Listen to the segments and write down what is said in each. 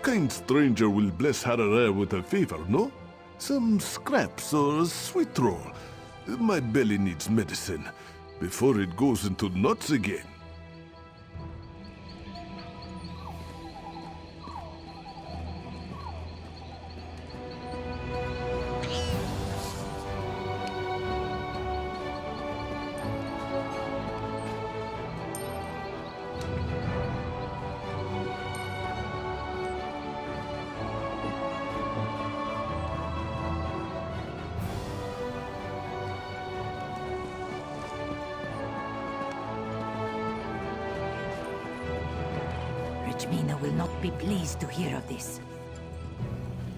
kind stranger will bless eraral with a favor, no? Some scraps or a sweet roll. My belly needs medicine before it goes into knots again. Mina will not be pleased to hear of this.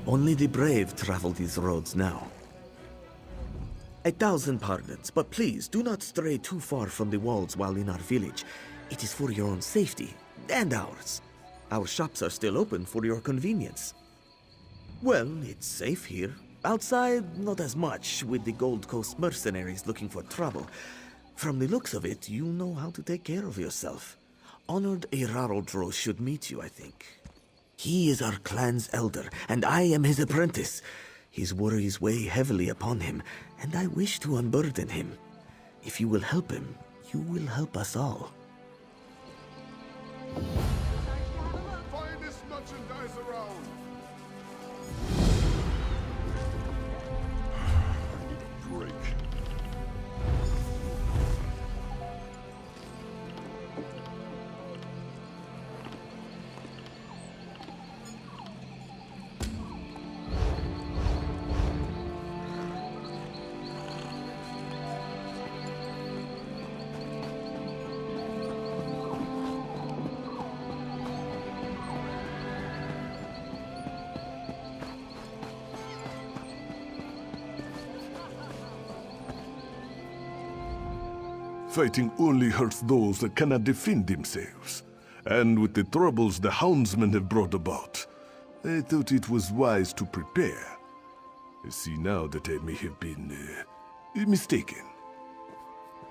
Only the brave travel these roads now. 1,000 pardons, but please do not stray too far from the walls while in our village. It is for your own safety, and ours. Our shops are still open for your convenience. Well, it's safe here. Outside, not as much, with the Gold Coast mercenaries looking for trouble. From the looks of it, you know how to take care of yourself. Honored eraral should meet you, I think. He is our clan's elder, and I am his apprentice. His worries weigh heavily upon him, and I wish to unburden him. If you will help him, you will help us all. Finest merchandise around. I need a break. Fighting only hurts those that cannot defend themselves. And with the troubles the houndsmen have brought about, I thought it was wise to prepare. I see now that I may have been mistaken.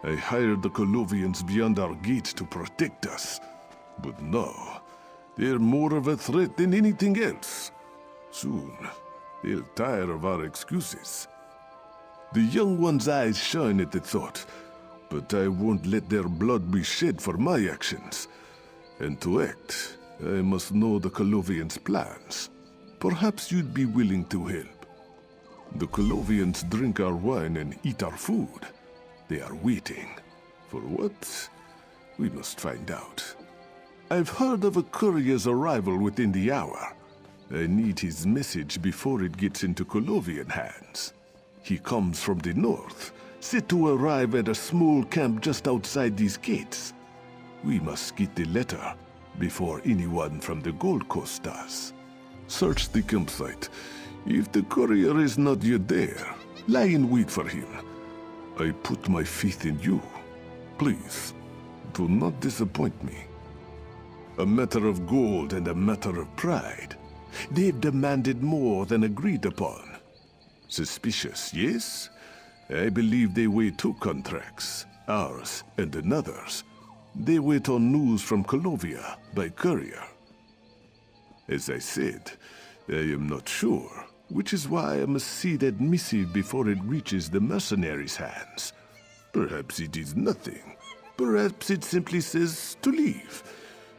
I hired the Colovians beyond our gates to protect us. But now, they're more of a threat than anything else. Soon, they'll tire of our excuses. The young one's eyes shine at the thought, but I won't let their blood be shed for my actions. And to act, I must know the Colovians' plans. Perhaps you'd be willing to help. The Colovians drink our wine and eat our food. They are waiting. For what? We must find out. I've heard of a courier's arrival within the hour. I need his message before it gets into Colovian hands. He comes from the north, set to arrive at a small camp just outside these gates. We must get the letter before anyone from the Gold Coast does. Search the campsite. If the courier is not yet there, lie in wait for him. I put my faith in you. Please, do not disappoint me. A matter of gold and a matter of pride. They've demanded more than agreed upon. Suspicious, yes? I believe they weigh two contracts, ours and another's. They wait on news from Colovia by courier. As I said, I am not sure, which is why I must see that missive before it reaches the mercenaries' hands. Perhaps it is nothing. Perhaps it simply says to leave.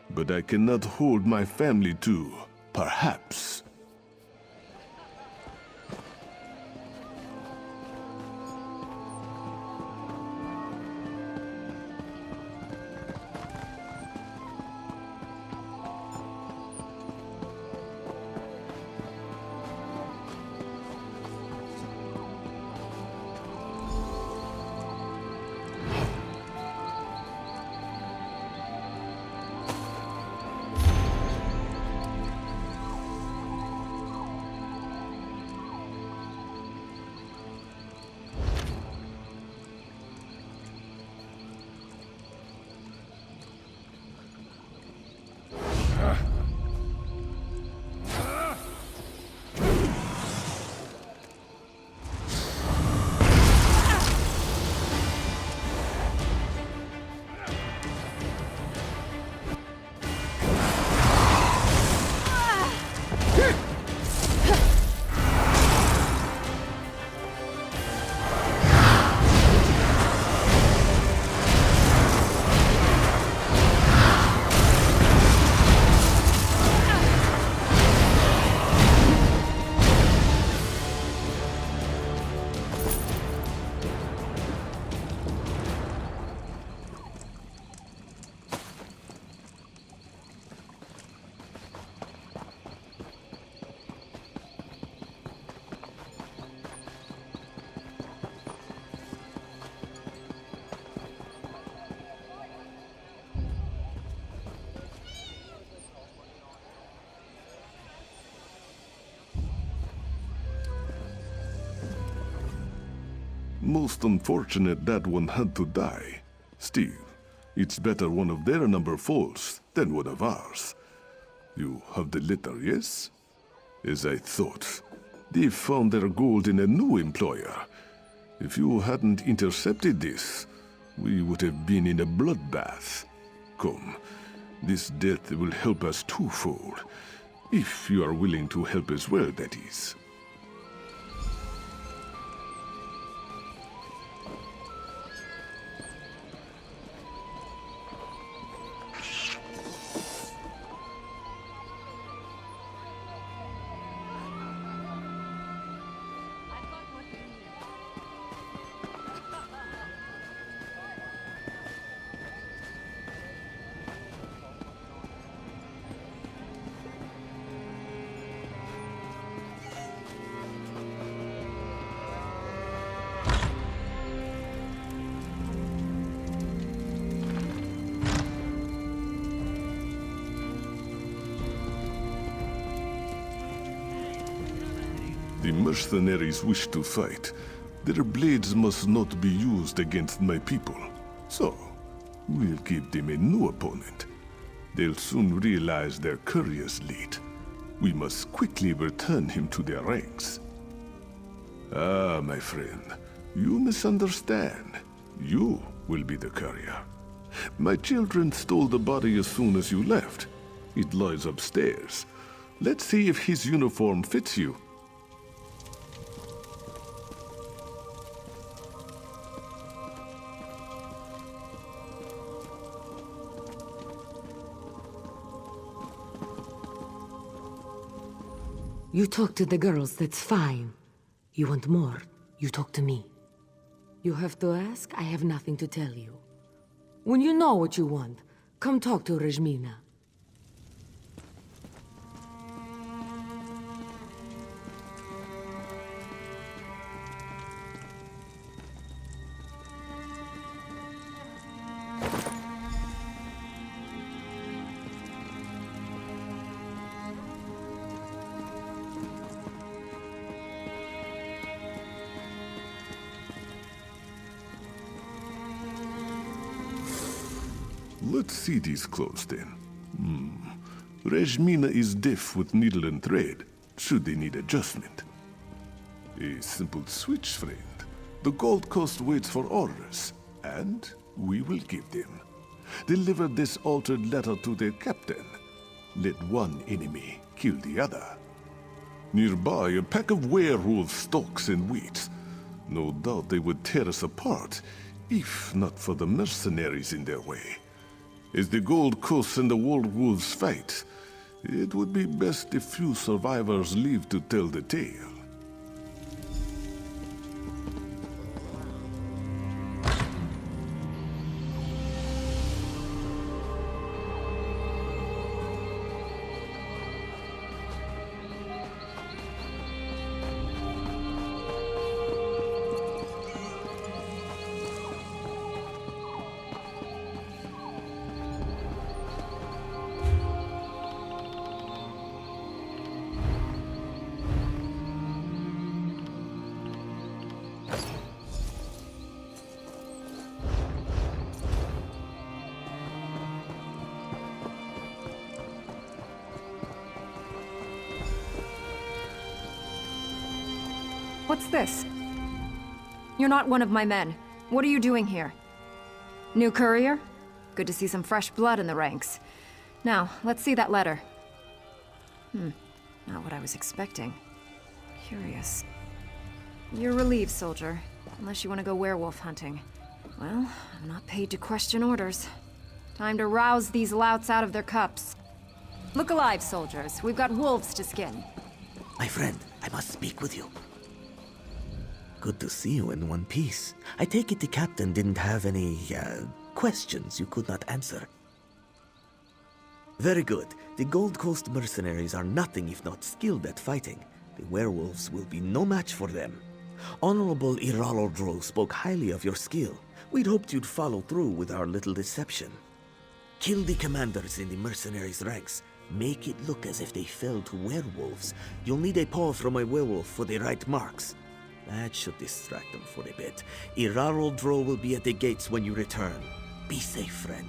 But I cannot hold my family to perhaps. Most unfortunate that one had to die. Still, it's better one of their number falls than one of ours. You have the letter, yes? As I thought, they found their gold in a new employer. If you hadn't intercepted this, we would have been in a bloodbath. Come, this death will help us twofold. If you are willing to help as well, that is. The mercenaries wish to fight. Their blades must not be used against my people. So, we'll give them a new opponent. They'll soon realize their courier's lead. We must quickly return him to their ranks. Ah, my friend, you misunderstand. You will be the courier. My children stole the body as soon as you left. It lies upstairs. Let's see if his uniform fits you. You talk to the girls, that's fine. You want more, you talk to me. You have to ask, I have nothing to tell you. When you know what you want, come talk to Rajmina. Let's see these clothes then. Rajmina is deaf with needle and thread, should they need adjustment. A simple switch, friend. The Gold Coast waits for orders, and we will give them. Deliver this altered letter to their captain. Let one enemy kill the other. Nearby, a pack of werewolves stalks and waits. No doubt they would tear us apart, if not for the mercenaries in their way. As the Gold Coast and the werewolves fight, it would be best if few survivors live to tell the tale. What's this? You're not one of my men. What are you doing here? New courier? Good to see some fresh blood in the ranks. Now, let's see that letter. Not what I was expecting. Curious. You're relieved, soldier. Unless you want to go werewolf hunting. Well, I'm not paid to question orders. Time to rouse these louts out of their cups. Look alive, soldiers. We've got wolves to skin. My friend, I must speak with you. Good to see you in one piece. I take it the captain didn't have any, questions you could not answer. Very good. The Gold Coast mercenaries are nothing if not skilled at fighting. The werewolves will be no match for them. Honorable eraral spoke highly of your skill. We'd hoped you'd follow through with our little deception. Kill the commanders in the mercenaries' ranks. Make it look as if they fell to werewolves. You'll need a paw from a werewolf for the right marks. That should distract them for a bit. Eraral will be at the gates when you return. Be safe, friend.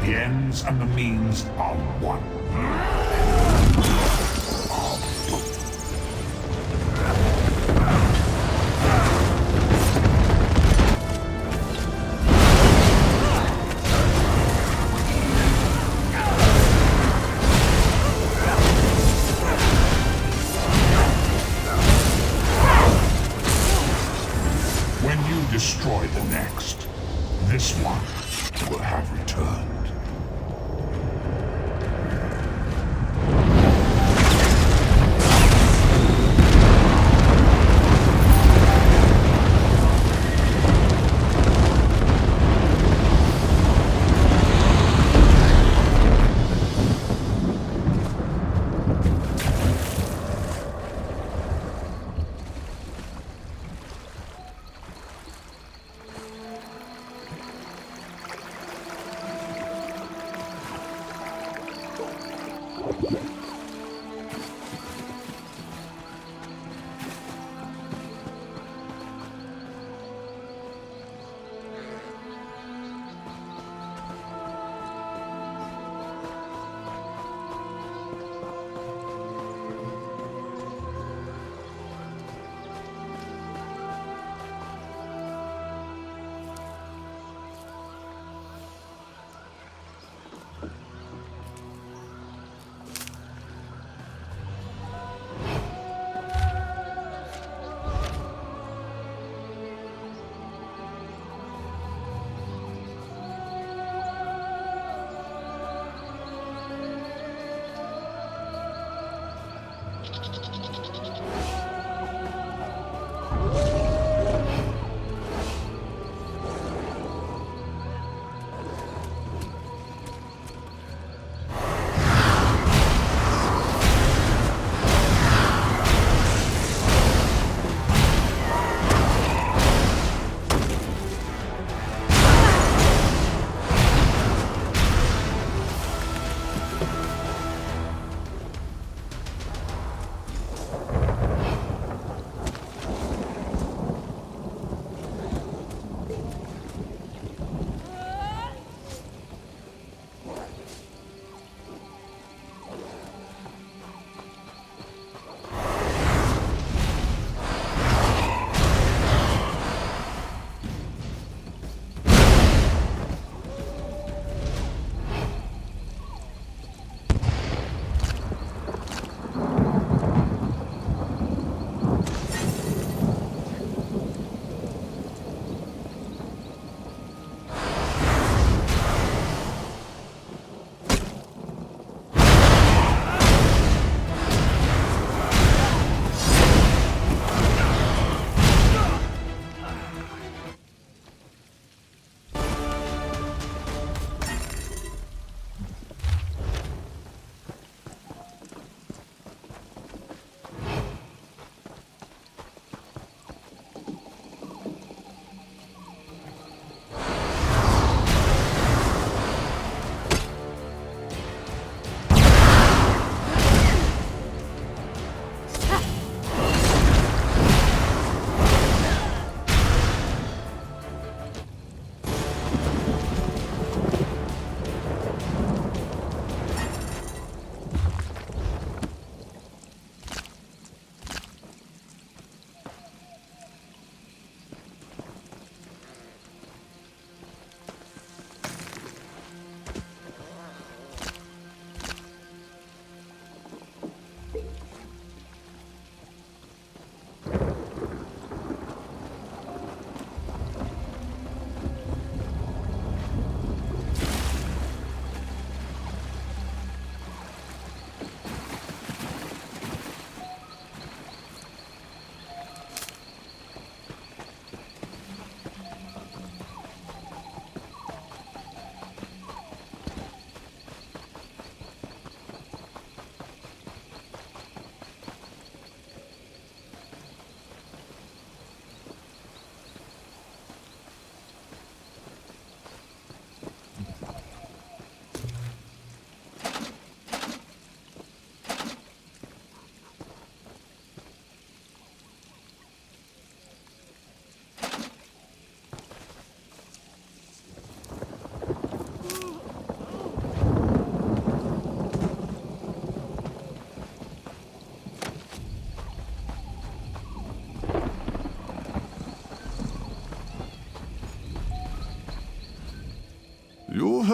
The ends and the means are one. When you destroy the next, this one will have returned.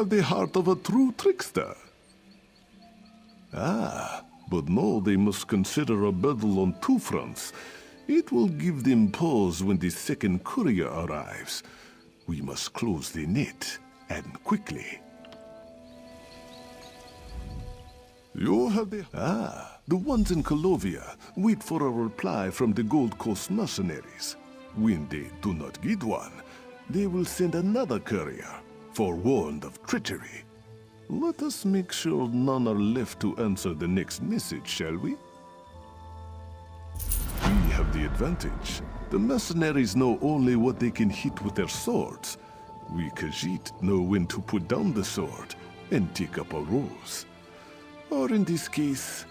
have the heart of a true trickster. Ah, but now they must consider a battle on two fronts. It will give them pause when the second courier arrives. We must close the net, and quickly. You have the... Ah, the ones in Colovia wait for a reply from the Gold Coast mercenaries. When they do not get one, they will send another courier, forewarned of treachery. Let us make sure none are left to answer the next message, shall we? We have the advantage. The mercenaries know only what they can hit with their swords. We Khajiit know when to put down the sword and take up a rose. Or in this case,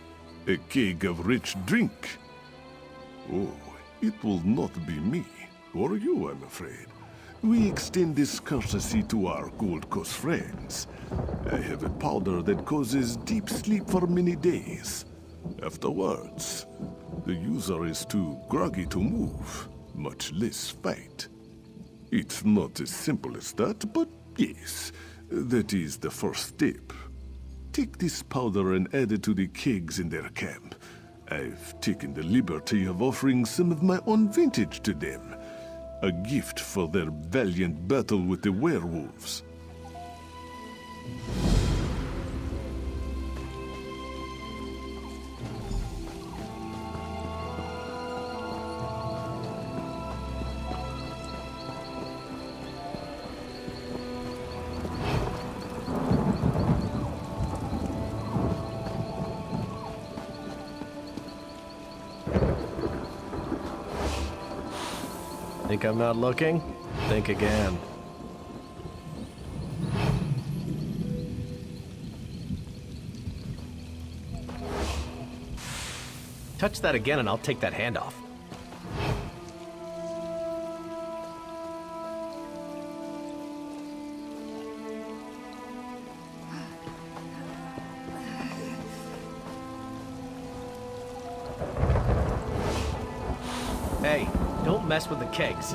a keg of rich drink. Oh, it will not be me, or you, I'm afraid. We extend this courtesy to our Gold Coast friends. I have a powder that causes deep sleep for many days. Afterwards, the user is too groggy to move, much less fight. It's not as simple as that, but yes, that is the first step. Take this powder and add it to the kegs in their camp. I've taken the liberty of offering some of my own vintage to them. A gift for their valiant battle with the werewolves. Think I'm not looking? Think again. Touch that again and I'll take that hand off. Hey, don't mess with the kegs.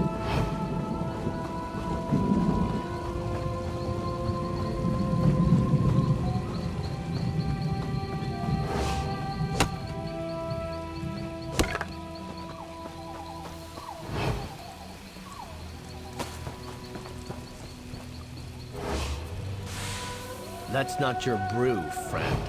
That's not your brew, friend.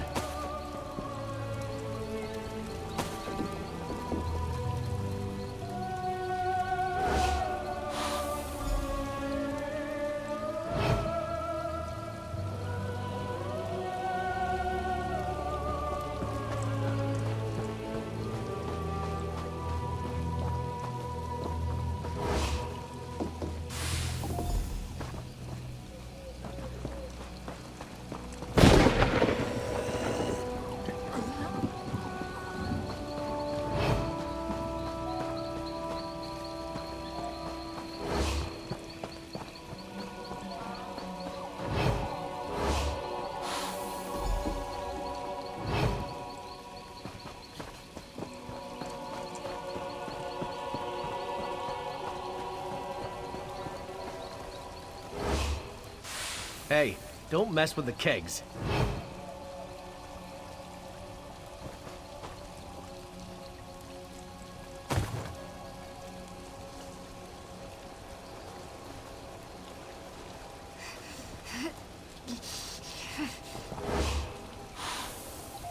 Hey, don't mess with the kegs.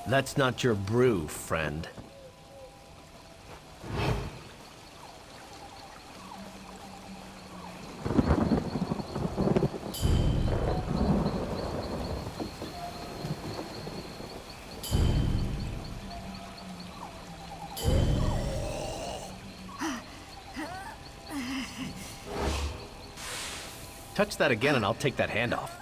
That's not your brew, friend. Touch that again and I'll take that hand off.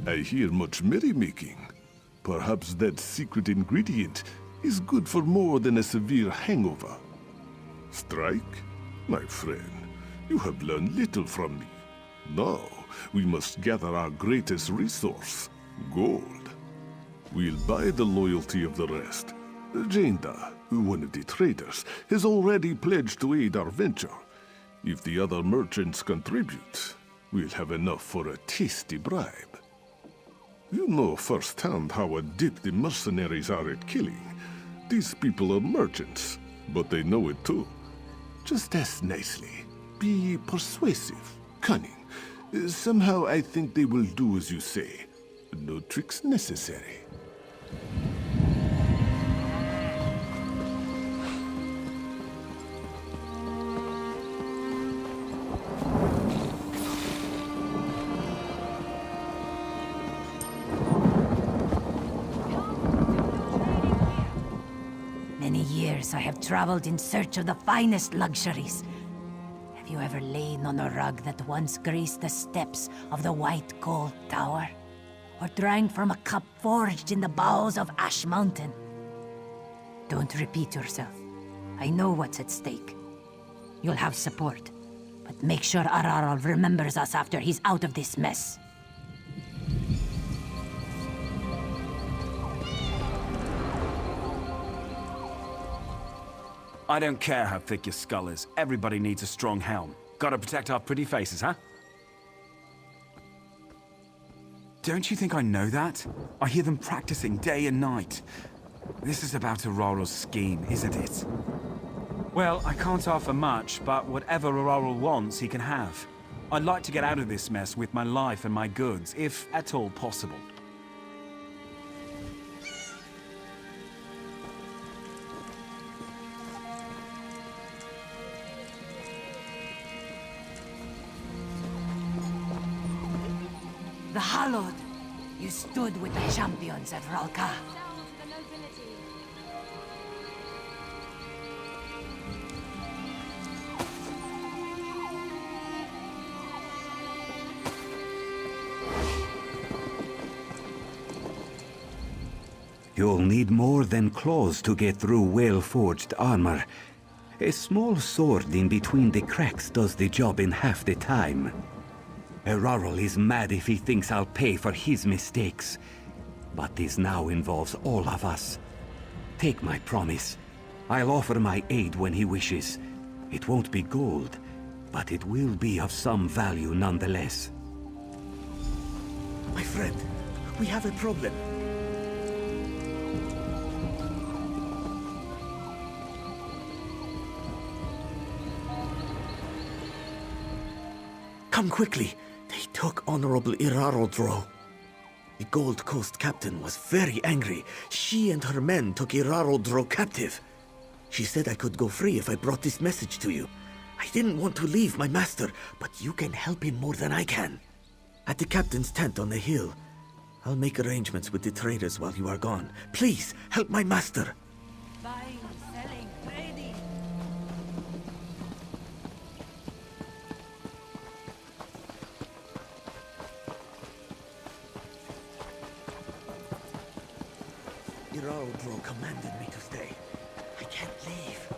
I hear much merrymaking. Perhaps that secret ingredient is good for more than a severe hangover. Strike? My friend, you have learned little from me. Now, we must gather our greatest resource, gold. We'll buy the loyalty of the rest. Jenda, one of the traders, has already pledged to aid our venture. If the other merchants contribute, we'll have enough for a tasty bribe. You know firsthand how adept the mercenaries are at killing. These people are merchants, but they know it too. Just ask nicely. Be persuasive, cunning. Somehow I think they will do as you say. No tricks necessary. Many years I have traveled in search of the finest luxuries. Have you ever lain on a rug that once graced the steps of the White Gold Tower? Or drank from a cup forged in the bowels of Ash Mountain? Don't repeat yourself. I know what's at stake. You'll have support, but make sure Eraral remembers us after he's out of this mess. I don't care how thick your skull is. Everybody needs a strong helm. Gotta protect our pretty faces, huh? Don't you think I know that? I hear them practicing day and night. This is about Eraral's scheme, isn't it? Well, I can't offer much, but whatever Eraral wants, he can have. I'd like to get out of this mess with my life and my goods, if at all possible. The Hallowed! You stood with the champions at Ralka. You'll need more than claws to get through well-forged armor. A small sword in between the cracks does the job in half the time. Eraral is mad if he thinks I'll pay for his mistakes. But this now involves all of us. Take my promise. I'll offer my aid when he wishes. It won't be gold, but it will be of some value nonetheless. My friend, we have a problem. Come quickly. They took Honorable Eraral. The Gold Coast captain was very angry. She and her men took Eraral captive. She said I could go free if I brought this message to you. I didn't want to leave my master, but you can help him more than I can. At the captain's tent on the hill. I'll make arrangements with the traders while you are gone. Please, help my master. Buying, selling, trading. Eraral commanded me to stay. I can't leave.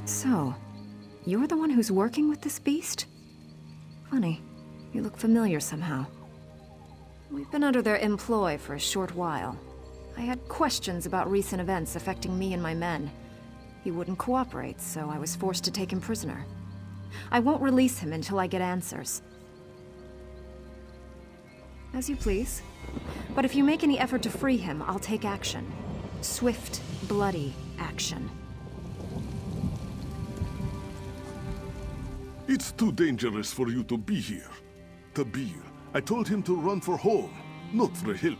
So, you're the one who's working with this beast? Funny. You look familiar somehow. We've been under their employ for a short while. I had questions about recent events affecting me and my men. He wouldn't cooperate, so I was forced to take him prisoner. I won't release him until I get answers. As you please. But if you make any effort to free him, I'll take action. Swift, bloody action. It's too dangerous for you to be here. Tabil, I told him to run for home, not for help.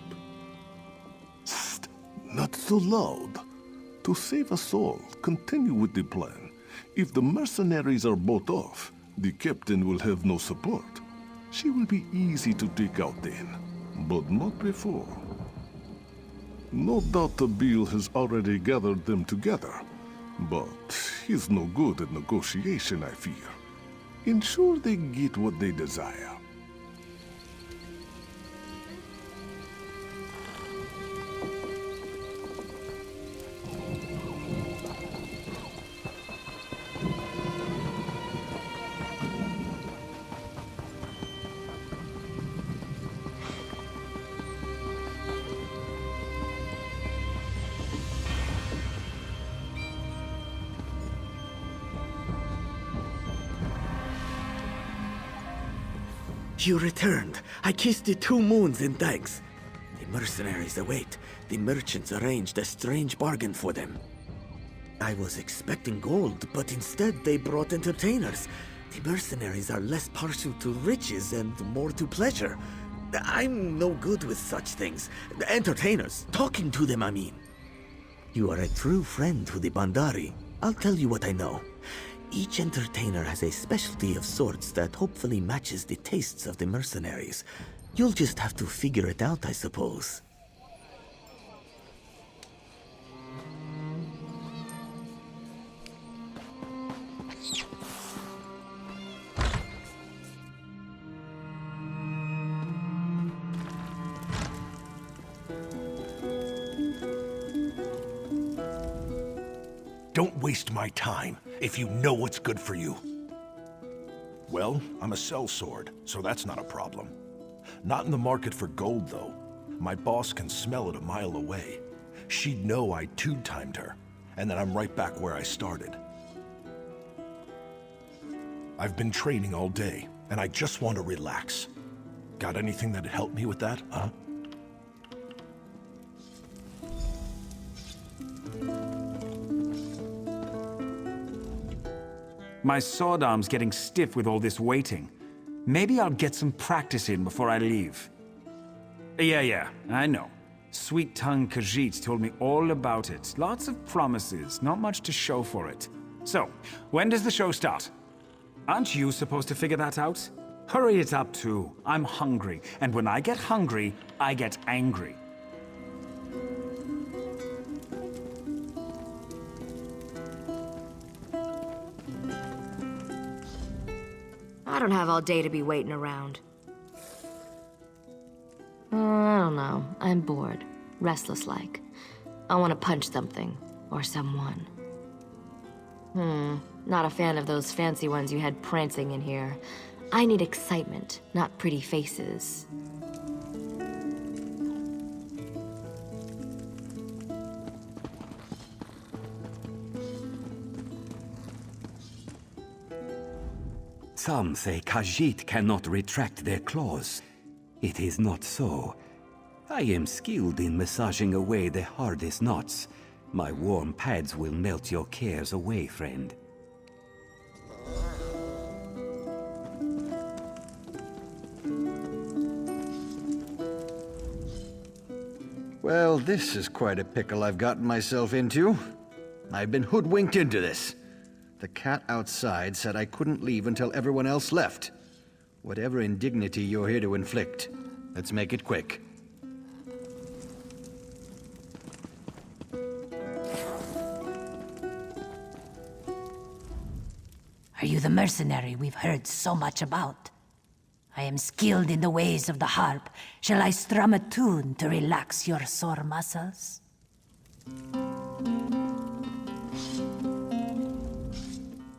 Psst, not so loud. To save us all, continue with the plan. If the mercenaries are bought off, the captain will have no support. She will be easy to take out then, but not before. No doubt Tabil has already gathered them together. But he's no good at negotiation, I fear. Ensure they get what they desire. You returned. I kissed the 2 moons in thanks. The mercenaries await. The merchants arranged a strange bargain for them. I was expecting gold, but instead they brought entertainers. The mercenaries are less partial to riches and more to pleasure. I'm no good with such things. Entertainers. Talking to them, I mean. You are a true friend to the Bandari. I'll tell you what I know. Each entertainer has a specialty of sorts that hopefully matches the tastes of the mercenaries. You'll just have to figure it out, I suppose. Don't waste my time if you know what's good for you. Well, I'm a sellsword, so that's not a problem. Not in the market for gold, though. My boss can smell it a mile away. She'd know I two-timed her, and then I'm right back where I started. I've been training all day, and I just want to relax. Got anything that'd help me with that, huh? My sword arm's getting stiff with all this waiting. Maybe I'll get some practice in before I leave. Yeah, I know. Sweet-tongued Khajiit told me all about it. Lots of promises, not much to show for it. So, when does the show start? Aren't you supposed to figure that out? Hurry it up, too. I'm hungry, and when I get hungry, I get angry. I don't have all day to be waiting around. I don't know. I'm bored. Restless-like. I want to punch something. Or someone. Not a fan of those fancy ones you had prancing in here. I need excitement, not pretty faces. Some say Khajiit cannot retract their claws. It is not so. I am skilled in massaging away the hardest knots. My warm pads will melt your cares away, friend. Well, this is quite a pickle I've gotten myself into. I've been hoodwinked into this. The cat outside said I couldn't leave until everyone else left. Whatever indignity you're here to inflict, let's make it quick. Are you the mercenary we've heard so much about? I am skilled in the ways of the harp. Shall I strum a tune to relax your sore muscles?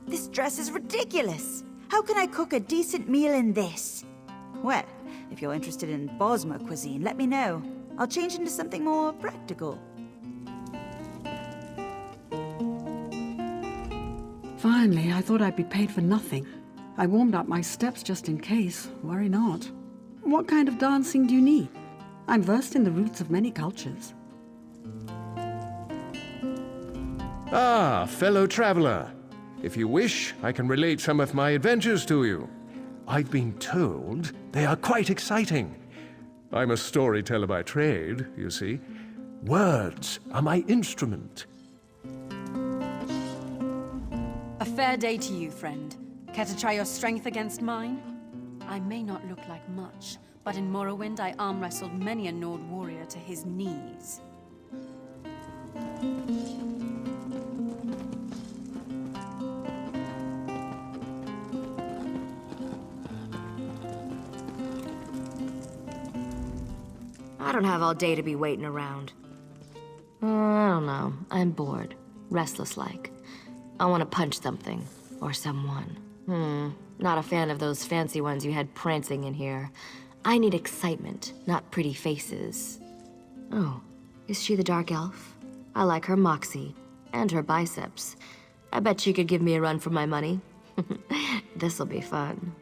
This dress is ridiculous. How can I cook a decent meal in this? Well, if you're interested in Bosmer cuisine, let me know. I'll change into something more practical. Finally, I thought I'd be paid for nothing. I warmed up my steps just in case. Worry not. What kind of dancing do you need? I'm versed in the roots of many cultures. Ah, fellow traveler. If you wish, I can relate some of my adventures to you. I've been told they are quite exciting. I'm a storyteller by trade, you see. Words are my instrument. A fair day to you, friend. Care to try your strength against mine? I may not look like much, but in Morrowind I arm-wrestled many a Nord warrior to his knees. I don't have all day to be waiting around. I don't know. I'm bored. Restless-like. I want to punch something. Or someone. Not a fan of those fancy ones you had prancing in here. I need excitement, not pretty faces. Oh, is she the Dark Elf? I like her moxie. And her biceps. I bet she could give me a run for my money. This'll be fun.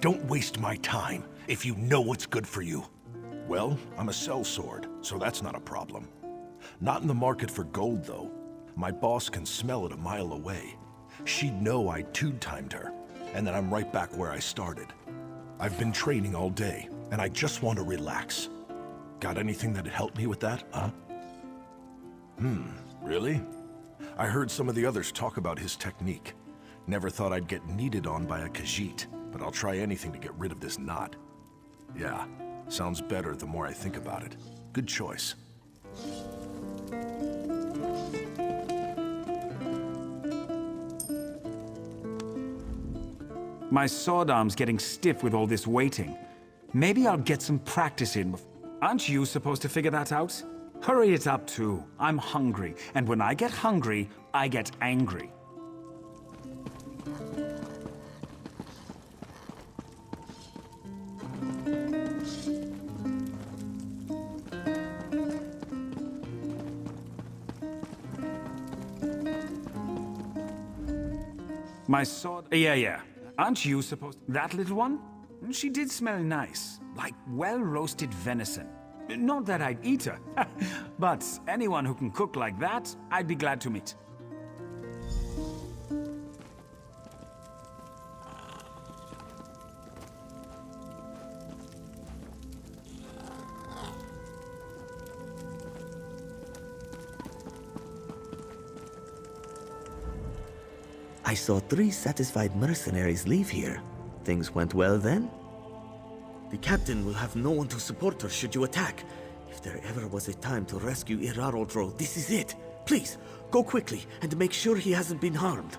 Don't waste my time if you know what's good for you. Well, I'm a sellsword, so that's not a problem. Not in the market for gold, though. My boss can smell it a mile away. She'd know I two-timed her, and then I'm right back where I started. I've been training all day, and I just want to relax. Got anything that'd help me with that, huh? Really? I heard some of the others talk about his technique. Never thought I'd get kneaded on by a Khajiit, but I'll try anything to get rid of this knot. Yeah, sounds better the more I think about it. Good choice. My sword arm's getting stiff with all this waiting. Maybe I'll get some practice in. Aren't you supposed to figure that out? Hurry it up too. I'm hungry, and when I get hungry, I get angry. My sword... Yeah. Aren't you supposed... That little one? She did smell nice. Like well-roasted venison. Not that I'd eat her. But anyone who can cook like that, I'd be glad to meet. I saw 3 satisfied mercenaries leave here. Things went well then? The captain will have no one to support her should you attack. If there ever was a time to rescue eraral, this is it. Please, go quickly and make sure he hasn't been harmed.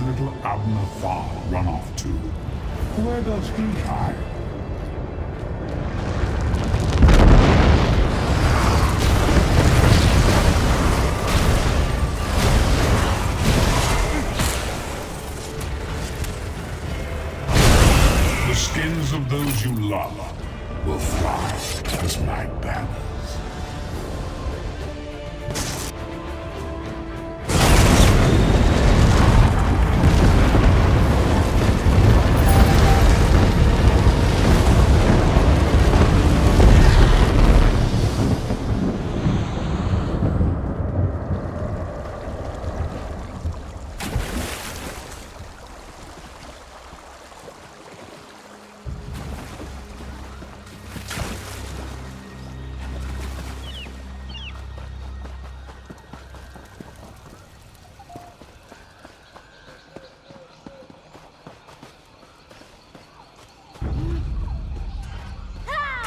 Little Abner Far run off to? Where does he hide? of those you love will fly as my banners.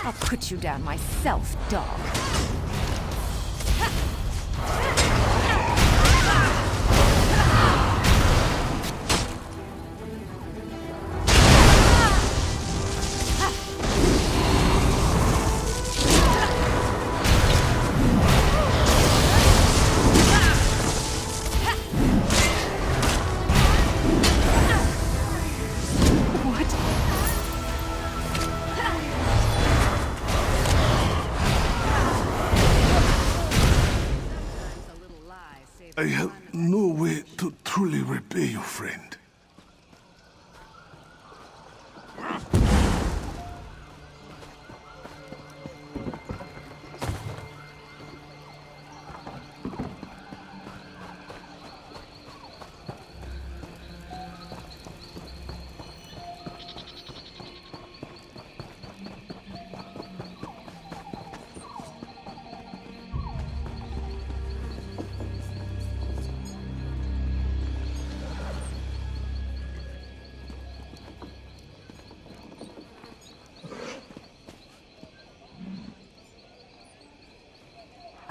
I'll put you down myself, dog. I have no way to truly repay you, friend.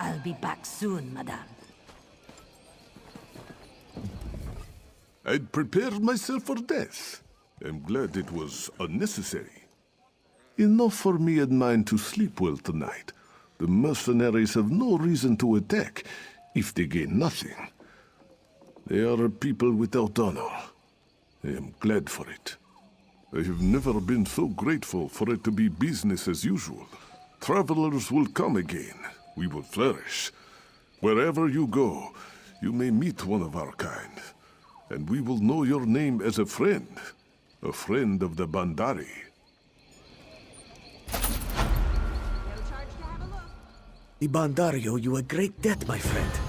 I'll be back soon, madame. I'd prepared myself for death. I'm glad it was unnecessary. Enough for me and mine to sleep well tonight. The mercenaries have no reason to attack if they gain nothing. They are a people without honor. I am glad for it. I have never been so grateful for it to be business as usual. Travelers will come again. We will flourish. Wherever you go, you may meet one of our kind. And we will know your name as a friend of the Bandari. The Bandari owe you a great debt, my friend.